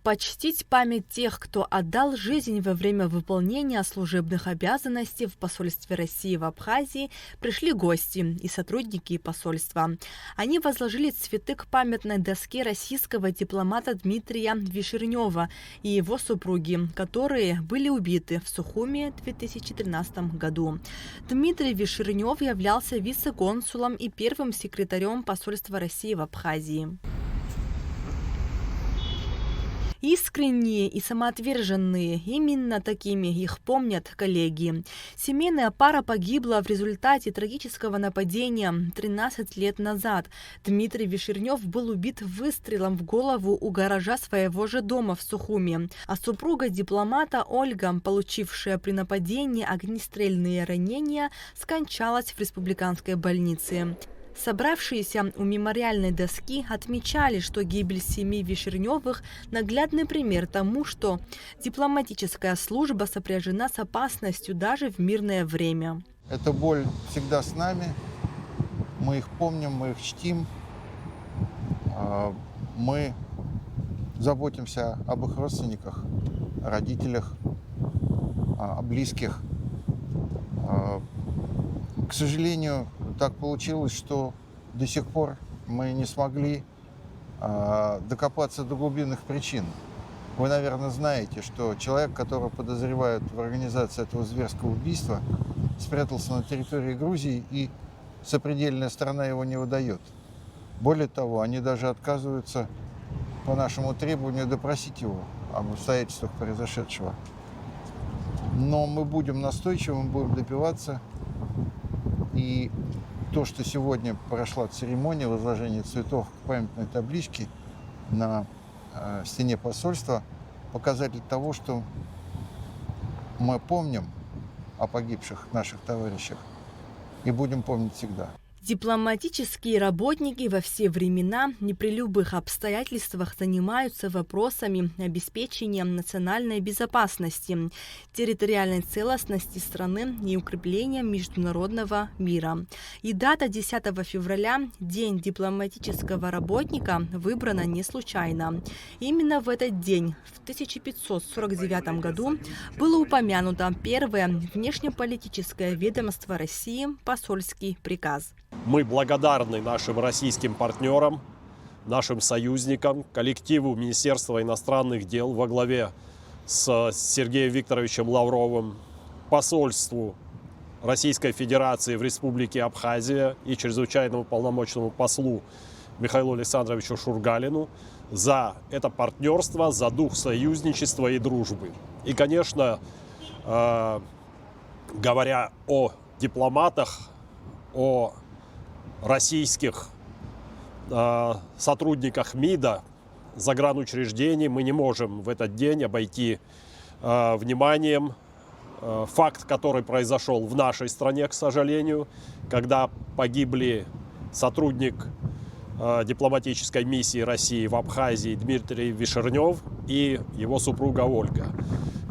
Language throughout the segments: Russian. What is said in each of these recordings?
Почтить память тех, кто отдал жизнь во время выполнения служебных обязанностей в посольстве России в Абхазии, пришли гости и сотрудники посольства. Они возложили цветы к памятной доске российского дипломата Дмитрия Вишернева и его супруги, которые были убиты в Сухуми в 2013 году. Дмитрий Вишернев являлся вице-консулом и первым секретарем посольства России в Абхазии. Искренние и самоотверженные, именно такими их помнят коллеги. Семейная пара погибла в результате трагического нападения 13 лет назад. Дмитрий Вишернев был убит выстрелом в голову у гаража своего же дома в Сухуми, а супруга дипломата Ольга, получившая при нападении огнестрельные ранения, скончалась в республиканской больнице. Собравшиеся у мемориальной доски отмечали, что гибель семьи Вишерневых – наглядный пример тому, что дипломатическая служба сопряжена с опасностью даже в мирное время. Эта боль всегда с нами, мы их помним, мы их чтим, мы заботимся об их родственниках, о родителях, о близких. К сожалению, так получилось, что до сих пор мы не смогли докопаться до глубинных причин. Вы, наверное, знаете, что человек, которого подозревают в организации этого зверского убийства, спрятался на территории Грузии, и сопредельная сторона его не выдает. Более того, они даже отказываются по нашему требованию допросить его об обстоятельствах произошедшего. Но мы будем настойчивы, мы будем добиваться. И то, что сегодня прошла церемония возложения цветов к памятной табличке на стене посольства, показатель того, что мы помним о погибших наших товарищах и будем помнить всегда. Дипломатические работники во все времена не при любых обстоятельствах занимаются вопросами обеспечения национальной безопасности, территориальной целостности страны и укрепления международного мира. И дата 10 февраля, День дипломатического работника, выбрана не случайно. Именно в этот день, в 1549 году, было упомянуто первое внешнеполитическое ведомство России – посольский приказ. Мы благодарны нашим российским партнерам, нашим союзникам, коллективу Министерства иностранных дел во главе с Сергеем Викторовичем Лавровым, посольству Российской Федерации в Республике Абхазия и чрезвычайному полномочному послу Михаилу Александровичу Шургалину за это партнерство, за дух союзничества и дружбы. И, конечно, говоря о дипломатах, о российских сотрудниках МИДа, загранучреждений, мы не можем в этот день обойти вниманием факт, который произошел в нашей стране, к сожалению, когда погибли сотрудник дипломатической миссии России в Абхазии Дмитрий Вишернев и его супруга Ольга.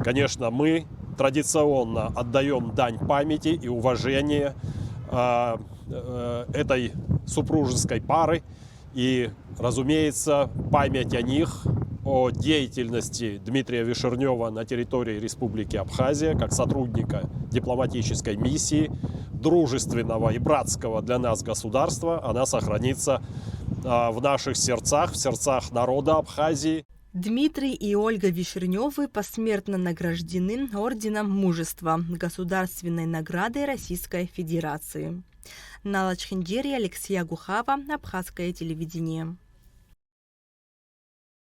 Конечно, мы традиционно отдаем дань памяти и уважения этой супружеской пары. И, разумеется, память о них, о деятельности Дмитрия Вишернева на территории Республики Абхазия, как сотрудника дипломатической миссии, дружественного и братского для нас государства, она сохранится в наших сердцах, в сердцах народа Абхазии. Дмитрий и Ольга Вишерневы посмертно награждены Орденом Мужества, государственной наградой Российской Федерации. Нала Чхендери, Алексей Агухава, Абхазское телевидение.